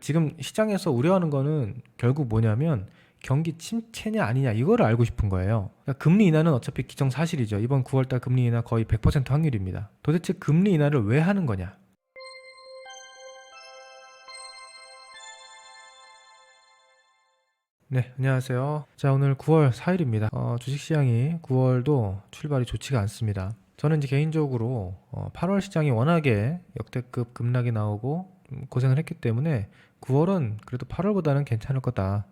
지금 시장에서 우려하는 거는 결국 뭐냐면 경기 침체냐 아니냐 이거를 알고 싶은 거예요. 그러니까 금리 인하는 어차피 기정사실이죠. 이번 9월달 금리 인하 거의 100% 확률입니다. 도대체 금리 인하를 왜 하는 거냐? 네, 안녕하세요. 자, 오늘 9월 4일입니다. 주식시장이 9월도 출발이 좋지가 않습니다. 저는 이제 개인적으로 8월 시장이 워낙에 역대급 급락이 나오고 고생을 했기 때문에 9월은 그래도 8월보다는 괜찮을 거다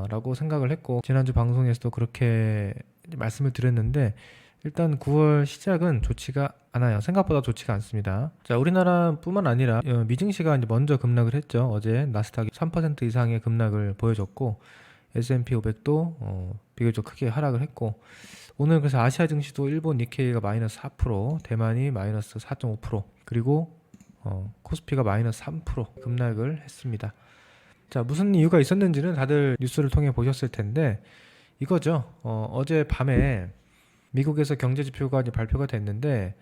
라고 생각을 했고, 지난주 방송에서도 그렇게 말씀을 드렸는데 일단 9월 시작은 좋지가 않아요. 생각보다 좋지가 않습니다. 자, 우리나라뿐만 아니라 미증시가 이제 먼저 급락을 했죠. 어제 나스닥이 3% 이상의 급락을 보여줬고 S&P 500도 비교적 크게 하락을 했고, 오늘 그래서 아시아 증시도 일본 니케이가 마이너스 4%, 대만이 마이너스 4.5%, 그리고 코스피가 마이너스 3% 급락을 했습니다. 자, 무슨 이유가 있었는지는 다들 뉴스를 통해 보셨을 텐데 이거죠. 어제 밤에 미국에서 경제 지표가 이제 발표가 됐는데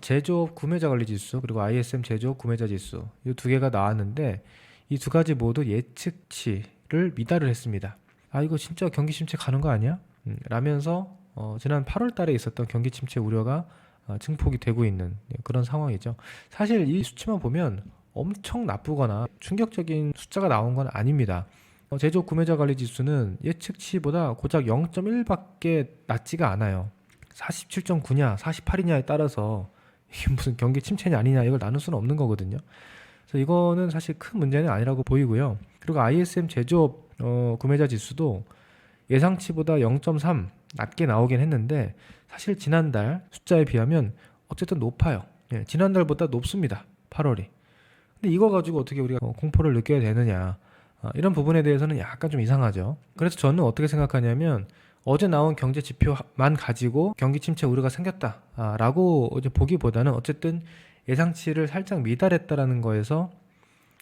제조업 구매자 관리 지수 그리고 ISM 제조업 구매자 지수 이 두 개가 나왔는데 이 두 가지 모두 예측치를 미달을 했습니다. 아, 이거 진짜 경기 침체 가는 거 아니야? 라면서 지난 8월 달에 있었던 경기 침체 우려가 증폭이 되고 있는 그런 상황이죠. 사실 이 수치만 보면 엄청 나쁘거나 충격적인 숫자가 나온 건 아닙니다. 제조업 구매자 관리 지수는 예측치보다 고작 0.1밖에 낮지가 않아요. 47.9냐 48이냐에 따라서 이게 무슨 경기 침체냐 아니냐 이걸 나눌 수는 없는 거거든요. 그래서 이거는 사실 큰 문제는 아니라고 보이고요. 그리고 ISM 제조업 구매자 지수도 예상치보다 0.3 낮게 나오긴 했는데 사실 지난달 숫자에 비하면 어쨌든 높아요. 예, 지난달보다 높습니다. 8월이. 근데 이거 가지고 어떻게 우리가 공포를 느껴야 되느냐, 이런 부분에 대해서는 약간 좀 이상하죠. 그래서 저는 어떻게 생각하냐면 어제 나온 경제 지표만 가지고 경기 침체 우려가 생겼다라고 이제 보기보다는 어쨌든 예상치를 살짝 미달했다라는 거에서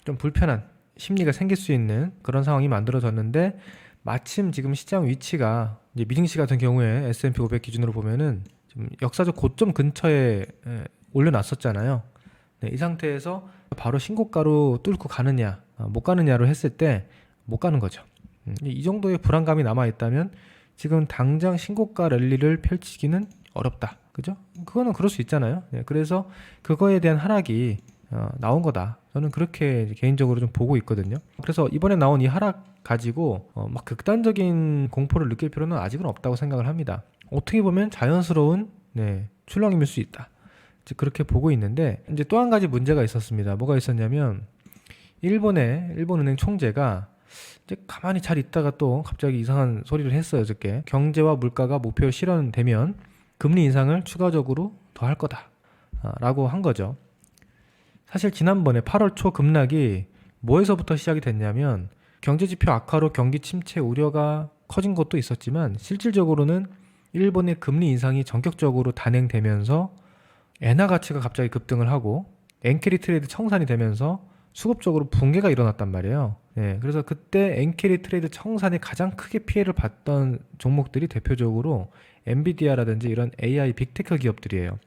좀 불편한 심리가 생길 수 있는 그런 상황이 만들어졌는데, 마침 지금 시장 위치가 이제 미증시 같은 경우에 S&P 500 기준으로 보면은 좀 역사적 고점 근처에 올려놨었잖아요. 네, 이 상태에서 바로 신고가로 뚫고 가느냐 못 가느냐로 했을 때 못 가는 거죠. 이 정도의 불안감이 남아있다면 지금 당장 신고가 랠리를 펼치기는 어렵다. 그죠? 그거는 그럴 수 있잖아요. 네, 그래서 그거에 대한 하락이 나온 거다. 저는 그렇게 개인적으로 좀 보고 있거든요. 그래서 이번에 나온 이 하락 가지고 막 극단적인 공포를 느낄 필요는 아직은 없다고 생각을 합니다. 어떻게 보면 자연스러운 출렁임일 수 있다. 그렇게 보고 있는데, 이제 또 한 가지 문제가 있었습니다. 뭐가 있었냐면 일본은행 총재가 이제 가만히 잘 있다가 또 갑자기 이상한 소리를 했어요. 어저께 경제와 물가가 목표 실현되면 금리 인상을 추가적으로 더 할 거다 라고 한 거죠. 사실 지난번에 8월 초 급락이 뭐에서부터 시작이 됐냐면 경제지표 악화로 경기 침체 우려가 커진 것도 있었지만 실질적으로는 일본의 금리 인상이 전격적으로 단행되면서 엔화 가치가 갑자기 급등을 하고 엔캐리 트레이드 청산이 되면서 수급적으로 붕괴가 일어났단 말이에요. 네, 그래서 그때 엔캐리 트레이드 청산이 가장 크게 피해를 봤던 종목들이 대표적으로 엔비디아라든지 이런 AI 빅테크 기업들이에요.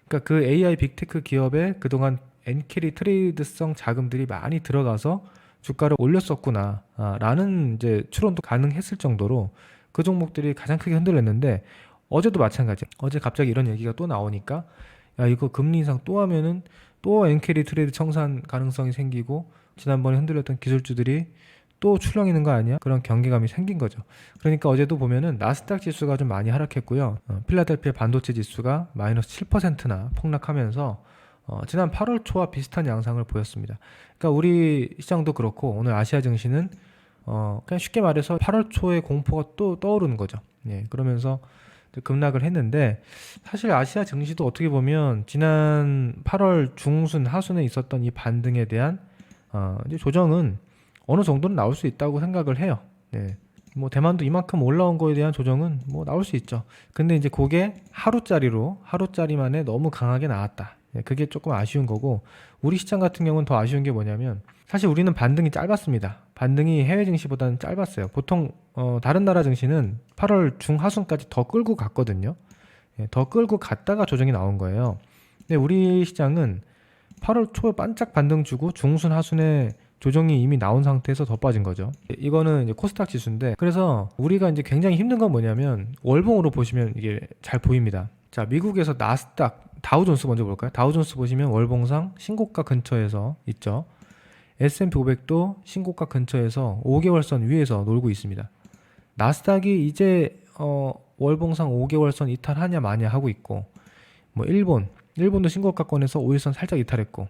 그러니까 그 AI 빅테크 기업에 그동안 엔캐리 트레이드성 자금들이 많이 들어가서 주가를 올렸었구나 라는 이제 추론도 가능했을 정도로 그 종목들이 가장 크게 흔들렸는데, 어제도 마찬가지. 어제 갑자기 이런 얘기가 또 나오니까 야, 이거 금리 인상 또 하면은 또 엔캐리 트레이드 청산 가능성이 생기고 지난번에 흔들렸던 기술주들이 또 출렁이는 거 아니야? 그런 경계감이 생긴 거죠. 그러니까 어제도 보면은 나스닥 지수가 좀 많이 하락했고요. 필라델피아 반도체 지수가 마이너스 7%나 폭락하면서 지난 8월 초와 비슷한 양상을 보였습니다. 그러니까 우리 시장도 그렇고 오늘 아시아 증시는 그냥 쉽게 말해서 8월 초의 공포가 또 떠오르는 거죠. 예, 그러면서 급락을 했는데, 사실 아시아 증시도 어떻게 보면 지난 8월 중순 하순에 있었던 이 반등에 대한 이제 조정은 어느 정도는 나올 수 있다고 생각을 해요. 네. 뭐 대만도 이만큼 올라온 거에 대한 조정은 뭐 나올 수 있죠. 근데 이제 그게 하루짜리만에 너무 강하게 나왔다. 네, 그게 조금 아쉬운 거고, 우리 시장 같은 경우는 더 아쉬운 게 뭐냐면 사실 우리는 반등이 짧았습니다. 반등이 해외 증시보다는 짧았어요. 보통 다른 나라 증시는 8월 중하순까지 더 끌고 갔거든요. 예, 더 끌고 갔다가 조정이 나온 거예요. 근데 우리 시장은 8월 초에 반짝 반등 주고 중순 하순에 조정이 이미 나온 상태에서 더 빠진 거죠. 이거는 이제 코스닥 지수인데, 그래서 우리가 이제 굉장히 힘든 건 뭐냐면 월봉으로 보시면 이게 잘 보입니다. 자, 미국에서 나스닥, 다우존스 먼저 볼까요? 다우존스 보시면 월봉상 신고가 근처에서 있죠. S&P 500도 신고가 근처에서 5개월선 위에서 놀고 있습니다. 나스닥이 이제 월봉상 5개월선 이탈하냐 마냐 하고 있고, 뭐 일본도 신고가권에서 5일선 살짝 이탈했고,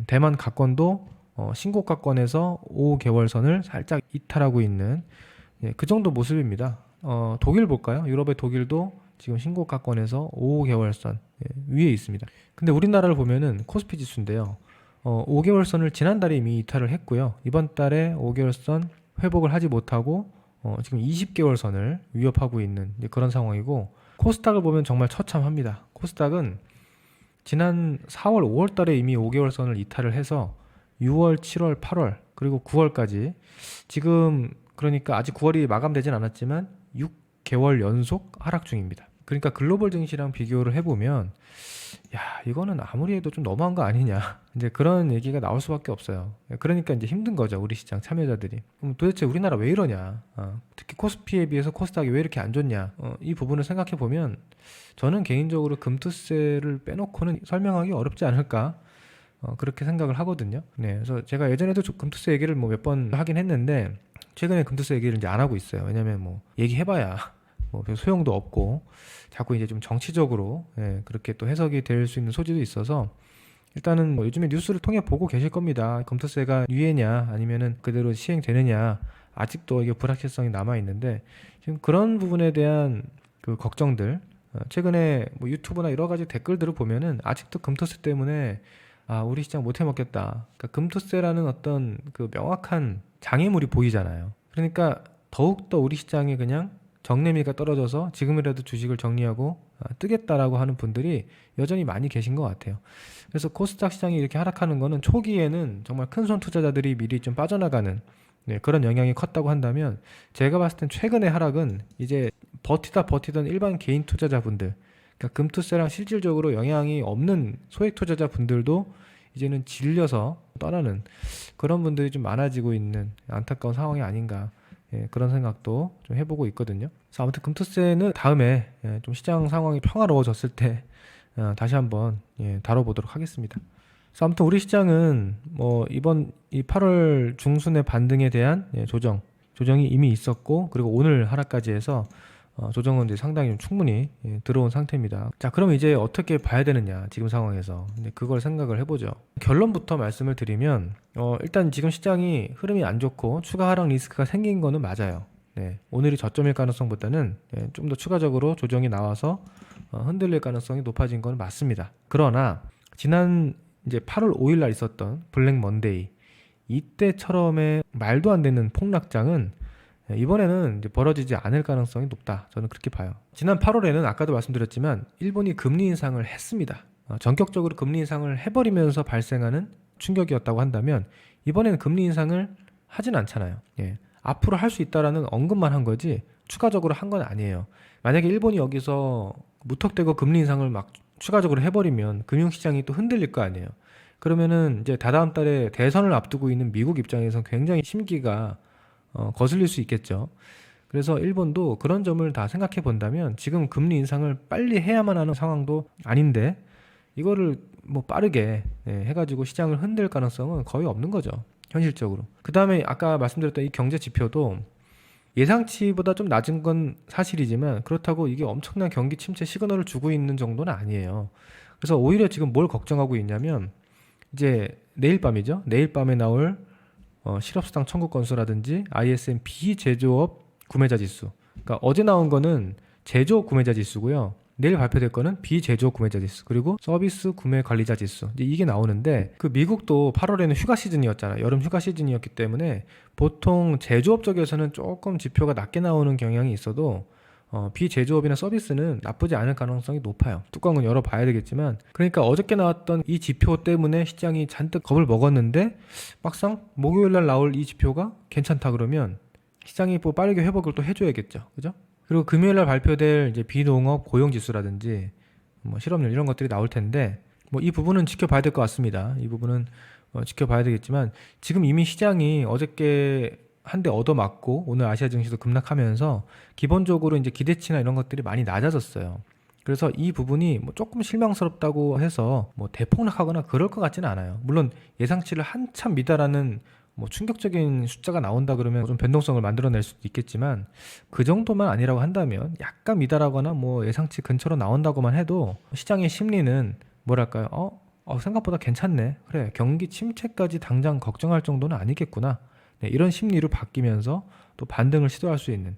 대만 가권도 신고가권에서 5개월선을 살짝 이탈하고 있는, 그 정도 모습입니다. 독일 볼까요? 유럽의 독일도 지금 신고가권에서 5개월선 위에 있습니다. 근데 우리나라를 보면은 코스피 지수인데요. 5개월선을 지난달에 이미 이탈을 했고요. 이번 달에 5개월선 회복을 하지 못하고 지금 20개월선을 위협하고 있는 그런 상황이고, 코스닥을 보면 정말 처참합니다. 코스닥은 지난 4월, 5월 달에 이미 5개월선을 이탈을 해서 6월, 7월, 8월 그리고 9월까지 지금, 그러니까 아직 9월이 마감되진 않았지만 6개월 연속 하락 중입니다. 그러니까 글로벌 증시랑 비교를 해보면 야, 이거는 아무리 해도 좀 너무한 거 아니냐, 이제 그런 얘기가 나올 수밖에 없어요. 그러니까 이제 힘든 거죠, 우리 시장 참여자들이. 그럼 도대체 우리나라 왜 이러냐, 특히 코스피에 비해서 코스닥이 왜 이렇게 안 좋냐, 이 부분을 생각해 보면 저는 개인적으로 금투세를 빼놓고는 설명하기 어렵지 않을까, 그렇게 생각을 하거든요. 네, 그래서 제가 예전에도 금투세 얘기를 뭐 몇 번 하긴 했는데 최근에 금투세 얘기를 이제 안 하고 있어요. 왜냐면 뭐 얘기해봐야 뭐 별 소용도 없고 자꾸 이제 좀 정치적으로 그렇게 또 해석이 될 수 있는 소지도 있어서, 일단은 뭐 요즘에 뉴스를 통해 보고 계실 겁니다. 검토세가 유예냐 아니면은 그대로 시행되느냐, 아직도 이게 불확실성이 남아 있는데, 지금 그런 부분에 대한 그 걱정들, 최근에 뭐 유튜브나 여러 가지 댓글들을 보면은 아직도 금토세 때문에 우리 시장 못 해먹겠다, 그러니까 금토세라는 어떤 그 명확한 장애물이 보이잖아요. 그러니까 더욱더 우리 시장에 그냥 정내미가 떨어져서 지금이라도 주식을 정리하고 뜨겠다라고 하는 분들이 여전히 많이 계신 것 같아요. 그래서 코스닥 시장이 이렇게 하락하는 거는 초기에는 정말 큰손 투자자들이 미리 좀 빠져나가는 그런 영향이 컸다고 한다면, 제가 봤을 땐 최근의 하락은 이제 버티던 일반 개인 투자자분들, 그러니까 금투세랑 실질적으로 영향이 없는 소액 투자자분들도 이제는 질려서 떠나는 그런 분들이 좀 많아지고 있는 안타까운 상황이 아닌가, 그런 생각도 좀 해보고 있거든요. 그래서 아무튼 금투세는 다음에 좀 시장 상황이 평화로워졌을 때 다시 한번 다뤄보도록 하겠습니다. 그래서 아무튼 우리 시장은 뭐 이번 이 8월 중순의 반등에 대한 조정이 이미 있었고, 그리고 오늘 하락까지 해서 조정은 이제 상당히 좀 충분히 들어온 상태입니다. 자, 그럼 이제 어떻게 봐야 되느냐, 지금 상황에서 그걸 생각을 해보죠. 결론부터 말씀을 드리면 일단 지금 시장이 흐름이 안 좋고 추가 하락 리스크가 생긴 거는 맞아요. 오늘이 저점일 가능성보다는 좀 더 추가적으로 조정이 나와서 흔들릴 가능성이 높아진 건 맞습니다. 그러나 지난 이제 8월 5일 날 있었던 블랙 먼데이, 이때처럼의 말도 안 되는 폭락장은 이번에는 이제 벌어지지 않을 가능성이 높다, 저는 그렇게 봐요. 지난 8월에는 아까도 말씀드렸지만 일본이 금리 인상을 했습니다. 전격적으로 금리 인상을 해버리면서 발생하는 충격이었다고 한다면, 이번에는 금리 인상을 하진 않잖아요. 앞으로 할 수 있다라는 언급만 한 거지 추가적으로 한 건 아니에요. 만약에 일본이 여기서 무턱대고 금리 인상을 막 추가적으로 해버리면 금융시장이 또 흔들릴 거 아니에요. 그러면은 이제 다다음 달에 대선을 앞두고 있는 미국 입장에서는 굉장히 심기가 거슬릴 수 있겠죠. 그래서 일본도 그런 점을 다 생각해 본다면 지금 금리 인상을 빨리 해야만 하는 상황도 아닌데, 이거를 뭐 빠르게 해가지고 시장을 흔들 가능성은 거의 없는 거죠, 현실적으로. 그 다음에 아까 말씀드렸던 이 경제 지표도 예상치보다 좀 낮은 건 사실이지만, 그렇다고 이게 엄청난 경기 침체 시그널을 주고 있는 정도는 아니에요. 그래서 오히려 지금 뭘 걱정하고 있냐면, 이제 내일 밤이죠. 내일 밤에 나올 실업수당 청구 건수라든지 ISM 비제조업 구매자 지수, 그러니까 어제 나온 거는 제조업 구매자 지수고요, 내일 발표될 거는 비제조업 구매자 지수, 그리고 서비스 구매 관리자 지수, 이게 나오는데, 그 미국도 8월에는 휴가 시즌이었잖아요. 여름 휴가 시즌이었기 때문에 보통 제조업 쪽에서는 조금 지표가 낮게 나오는 경향이 있어도 비제조업이나 서비스는 나쁘지 않을 가능성이 높아요. 뚜껑은 열어봐야 되겠지만, 그러니까 어저께 나왔던 이 지표 때문에 시장이 잔뜩 겁을 먹었는데 막상 목요일날 나올 이 지표가 괜찮다 그러면 시장이 뭐 빠르게 회복을 또 해줘야겠죠, 그죠? 그리고 금요일날 발표될 이제 비농업 고용지수라든지 뭐 실업률 이런 것들이 나올 텐데, 뭐 이 부분은 지켜봐야 될 것 같습니다. 이 부분은 지켜봐야 되겠지만 지금 이미 시장이 어저께 한 대 얻어맞고 오늘 아시아 증시도 급락하면서 기본적으로 이제 기대치나 이런 것들이 많이 낮아졌어요. 그래서 이 부분이 뭐 조금 실망스럽다고 해서 뭐 대폭락하거나 그럴 것 같지는 않아요. 물론 예상치를 한참 미달하는 뭐 충격적인 숫자가 나온다 그러면 좀 변동성을 만들어낼 수도 있겠지만 그 정도만 아니라고 한다면 약간 미달하거나 뭐 예상치 근처로 나온다고만 해도 시장의 심리는 뭐랄까요? 생각보다 괜찮네. 그래, 경기 침체까지 당장 걱정할 정도는 아니겠구나. 네, 이런 심리로 바뀌면서 또 반등을 시도할 수 있는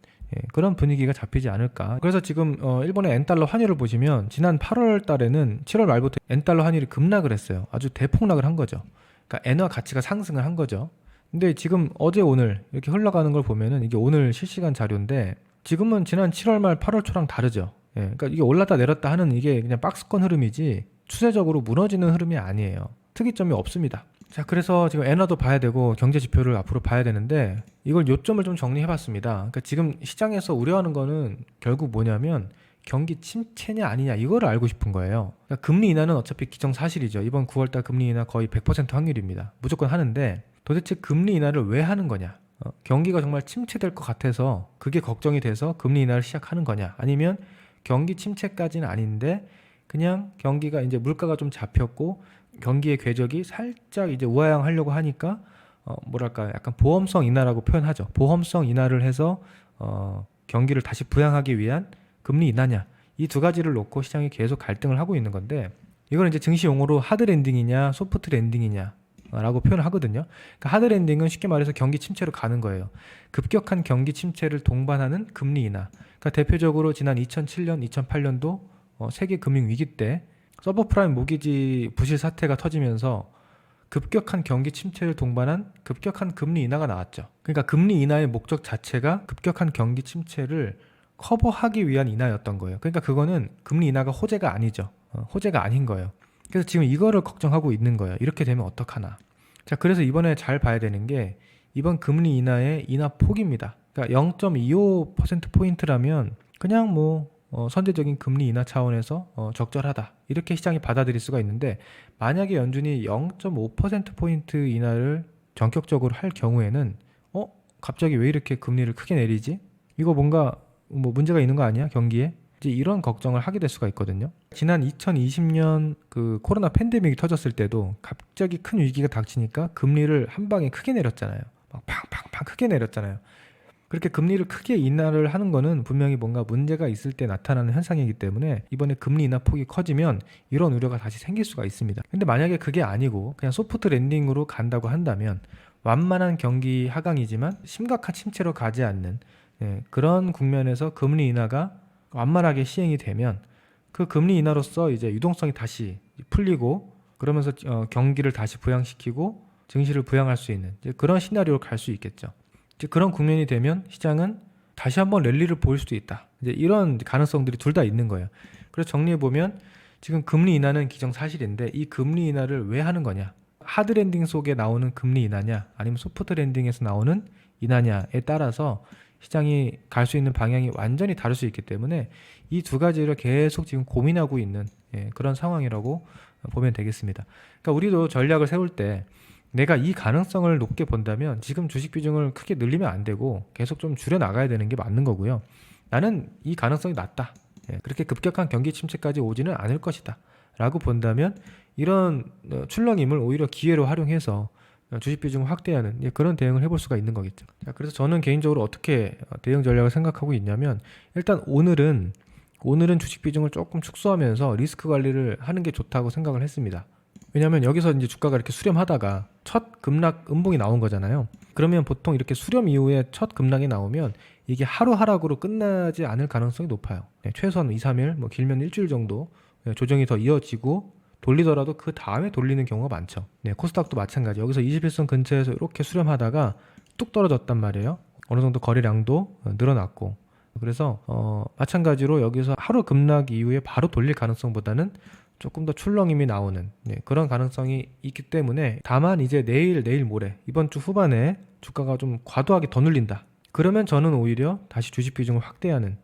그런 분위기가 잡히지 않을까. 그래서 지금 일본의 엔달러 환율을 보시면 지난 8월 달에는 7월 말부터 엔달러 환율이 급락을 했어요. 아주 대폭락을 한 거죠. 그러니까 엔화 가치가 상승을 한 거죠. 근데 지금 어제 오늘 이렇게 흘러가는 걸 보면은 이게 오늘 실시간 자료인데 지금은 지난 7월 말 8월 초랑 다르죠. 그러니까 이게 올랐다 내렸다 하는 이게 그냥 박스권 흐름이지 추세적으로 무너지는 흐름이 아니에요. 특이점이 없습니다. 자, 그래서 지금 엔화도 봐야 되고 경제 지표를 앞으로 봐야 되는데 이걸 요점을 좀 정리해 봤습니다. 그러니까 지금 시장에서 우려하는 거는 결국 뭐냐면 경기 침체냐 아니냐 이거를 알고 싶은 거예요. 그러니까 금리 인하는 어차피 기정사실이죠. 이번 9월달 금리 인하 거의 100% 확률입니다. 무조건 하는데 도대체 금리 인하를 왜 하는 거냐? 경기가 정말 침체될 것 같아서 그게 걱정이 돼서 금리 인하를 시작하는 거냐? 아니면 경기 침체까지는 아닌데 그냥 경기가 이제 물가가 좀 잡혔고 경기의 궤적이 살짝 이제 우하향하려고 하니까 뭐랄까 약간 보험성 인하라고 표현하죠. 보험성 인하를 해서 경기를 다시 부양하기 위한 금리 인하냐 이 두 가지를 놓고 시장이 계속 갈등을 하고 있는 건데 이걸 이제 증시 용어로 하드 랜딩이냐 소프트 랜딩이냐 라고 표현을 하거든요. 그러니까 하드 랜딩은 쉽게 말해서 경기 침체로 가는 거예요. 급격한 경기 침체를 동반하는 금리 인하. 그러니까 대표적으로 지난 2007년, 2008년도 세계 금융 위기 때 서브프라임 모기지 부실 사태가 터지면서 급격한 경기 침체를 동반한 급격한 금리 인하가 나왔죠. 그러니까 금리 인하의 목적 자체가 급격한 경기 침체를 커버하기 위한 인하였던 거예요. 그러니까 그거는 금리 인하가 호재가 아니죠. 호재가 아닌 거예요. 그래서 지금 이거를 걱정하고 있는 거예요. 이렇게 되면 어떡하나. 자, 그래서 이번에 잘 봐야 되는 게 이번 금리 인하의 인하 폭입니다. 그러니까 0.25%포인트라면 그냥 뭐 선제적인 금리 인하 차원에서 적절하다. 이렇게 시장이 받아들일 수가 있는데 만약에 연준이 0.5%포인트 인하를 전격적으로 할 경우에는 갑자기 왜 이렇게 금리를 크게 내리지? 이거 뭔가 뭐 문제가 있는 거 아니야? 경기에? 이제 이런 걱정을 하게 될 수가 있거든요. 지난 2020년 그 코로나 팬데믹이 터졌을 때도 갑자기 큰 위기가 닥치니까 금리를 한 방에 크게 내렸잖아요. 막 팡팡팡 크게 내렸잖아요. 그렇게 금리를 크게 인하를 하는 거는 분명히 뭔가 문제가 있을 때 나타나는 현상이기 때문에 이번에 금리 인하 폭이 커지면 이런 우려가 다시 생길 수가 있습니다. 근데 만약에 그게 아니고 그냥 소프트 랜딩으로 간다고 한다면 완만한 경기 하강이지만 심각한 침체로 가지 않는 그런 국면에서 금리 인하가 완만하게 시행이 되면 그 금리 인하로서 이제 유동성이 다시 풀리고 그러면서 경기를 다시 부양시키고 증시를 부양할 수 있는 이제 그런 시나리오로 갈 수 있겠죠. 이제 그런 국면이 되면 시장은 다시 한번 랠리를 보일 수도 있다. 이제 이런 가능성들이 둘 다 있는 거예요. 그래서 정리해 보면 지금 금리 인하는 기정사실인데 이 금리 인하를 왜 하는 거냐? 하드 랜딩 속에 나오는 금리 인하냐, 아니면 소프트 랜딩에서 나오는 인하냐에 따라서 시장이 갈 수 있는 방향이 완전히 다를 수 있기 때문에 이 두 가지를 계속 지금 고민하고 있는 그런 상황이라고 보면 되겠습니다. 그러니까 우리도 전략을 세울 때 내가 이 가능성을 높게 본다면 지금 주식 비중을 크게 늘리면 안 되고 계속 좀 줄여 나가야 되는 게 맞는 거고요. 나는 이 가능성이 낮다. 그렇게 급격한 경기 침체까지 오지는 않을 것이다. 라고 본다면 이런 출렁임을 오히려 기회로 활용해서 주식 비중을 확대하는 그런 대응을 해볼 수가 있는 거겠죠. 자, 그래서 저는 개인적으로 어떻게 대응 전략을 생각하고 있냐면 일단 오늘은 주식 비중을 조금 축소하면서 리스크 관리를 하는 게 좋다고 생각을 했습니다. 왜냐하면 여기서 이제 주가가 이렇게 수렴하다가 첫 급락 음봉이 나온 거잖아요. 그러면 보통 이렇게 수렴 이후에 첫 급락이 나오면 이게 하루 하락으로 끝나지 않을 가능성이 높아요. 최소한 2, 3일, 뭐 길면 일주일 정도 조정이 더 이어지고 돌리더라도 그 다음에 돌리는 경우가 많죠. 코스닥도 마찬가지. 여기서 21선 근처에서 이렇게 수렴하다가 뚝 떨어졌단 말이에요. 어느 정도 거래량도 늘어났고. 그래서 마찬가지로 여기서 하루 급락 이후에 바로 돌릴 가능성보다는 조금 더 출렁임이 나오는 그런 가능성이 있기 때문에 다만 이제 내일 모레 이번 주 후반에 주가가 좀 과도하게 더 눌린다. 그러면 저는 오히려 다시 주식 비중을 확대하는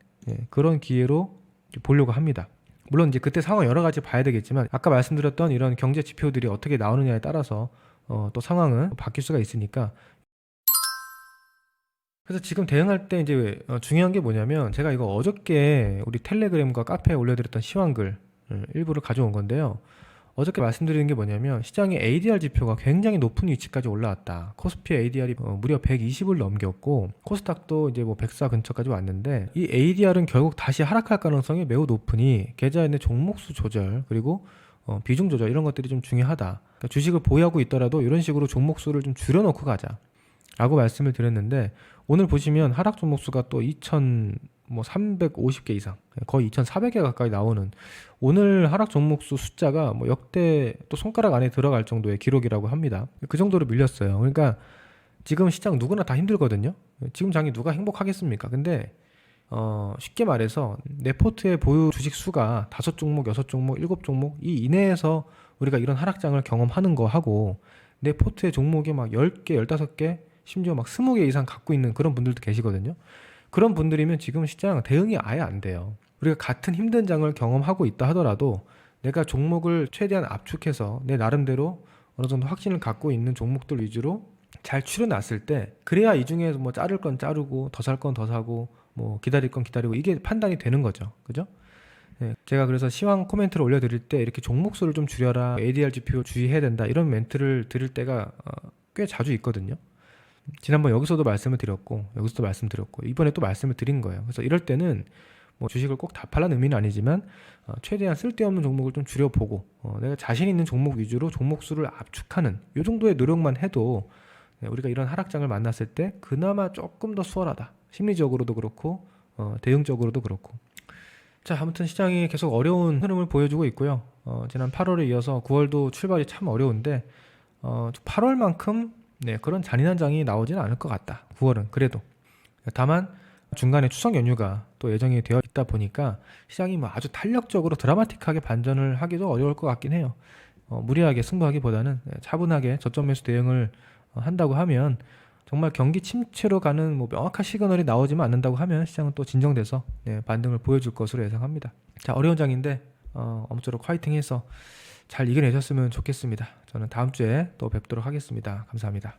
그런 기회로 보려고 합니다. 물론 이제 그때 상황 여러 가지 봐야 되겠지만 아까 말씀드렸던 이런 경제 지표들이 어떻게 나오느냐에 따라서 또 상황은 바뀔 수가 있으니까. 그래서 지금 대응할 때 이제 중요한 게 뭐냐면, 제가 이거 어저께 우리 텔레그램과 카페에 올려드렸던 시황글 일부를 가져온 건데요. 어저께 말씀드리는 게 뭐냐면, 시장의 ADR 지표가 굉장히 높은 위치까지 올라왔다. 코스피 ADR이 무려 120을 넘겼고, 코스닥도 이제 뭐 104 근처까지 왔는데, 이 ADR은 결국 다시 하락할 가능성이 매우 높으니 계좌에 있는 종목수 조절, 그리고 비중 조절, 이런 것들이 좀 중요하다. 그러니까 주식을 보유하고 있더라도 이런 식으로 종목수를 좀 줄여놓고 가자 라고 말씀을 드렸는데, 오늘 보시면 하락 종목수가 또 2,350개 이상, 거의 2,400개 가까이 나오는, 오늘 하락 종목수 숫자가 뭐 역대 또 손가락 안에 들어갈 정도의 기록이라고 합니다. 그 정도로 밀렸어요. 그러니까 지금 시장 누구나 다 힘들거든요. 지금 장이 누가 행복하겠습니까? 근데 쉽게 말해서 내 포트의 보유 주식 수가 5종목, 6종목, 7종목 이 이내에서 우리가 이런 하락장을 경험하는 거 하고, 내 포트의 종목이 막 10개, 15개, 심지어 막 20개 이상 갖고 있는 그런 분들도 계시거든요. 그런 분들이면 지금 시장 대응이 아예 안 돼요. 우리가 같은 힘든 장을 경험하고 있다 하더라도 내가 종목을 최대한 압축해서 내 나름대로 어느 정도 확신을 갖고 있는 종목들 위주로 잘 추려놨을 때, 그래야 이 중에서 뭐 자를 건 자르고 더 살 건 더 사고 뭐 기다릴 건 기다리고, 이게 판단이 되는 거죠. 그죠? 네, 제가 그래서 시황 코멘트를 올려드릴 때 이렇게 종목수를 좀 줄여라, ADR 지표 주의해야 된다, 이런 멘트를 드릴 때가 꽤 자주 있거든요. 지난번 여기서도 말씀을 드렸고, 여기서도 말씀드렸고, 이번에 또 말씀을 드린 거예요. 그래서 이럴 때는 뭐 주식을 꼭 다 팔라는 의미는 아니지만 최대한 쓸데없는 종목을 좀 줄여보고, 내가 자신 있는 종목 위주로 종목수를 압축하는 이 정도의 노력만 해도 우리가 이런 하락장을 만났을 때 그나마 조금 더 수월하다. 심리적으로도 그렇고 대응적으로도 그렇고. 자, 아무튼 시장이 계속 어려운 흐름을 보여주고 있고요. 지난 8월에 이어서 9월도 출발이 참 어려운데 8월만큼 그런 잔인한 장이 나오지는 않을 것 같다. 9월은 그래도. 다만 중간에 추석 연휴가 또 예정이 되어 있다 보니까 시장이 뭐 아주 탄력적으로 드라마틱하게 반전을 하기도 어려울 것 같긴 해요. 무리하게 승부하기보다는 차분하게 저점 매수 대응을 한다고 하면, 정말 경기 침체로 가는 뭐 명확한 시그널이 나오지만 않는다고 하면 시장은 또 진정돼서 반등을 보여줄 것으로 예상합니다. 자, 어려운 장인데 아무쪼록 화이팅해서 잘 이겨내셨으면 좋겠습니다. 저는 다음 주에 또 뵙도록 하겠습니다. 감사합니다.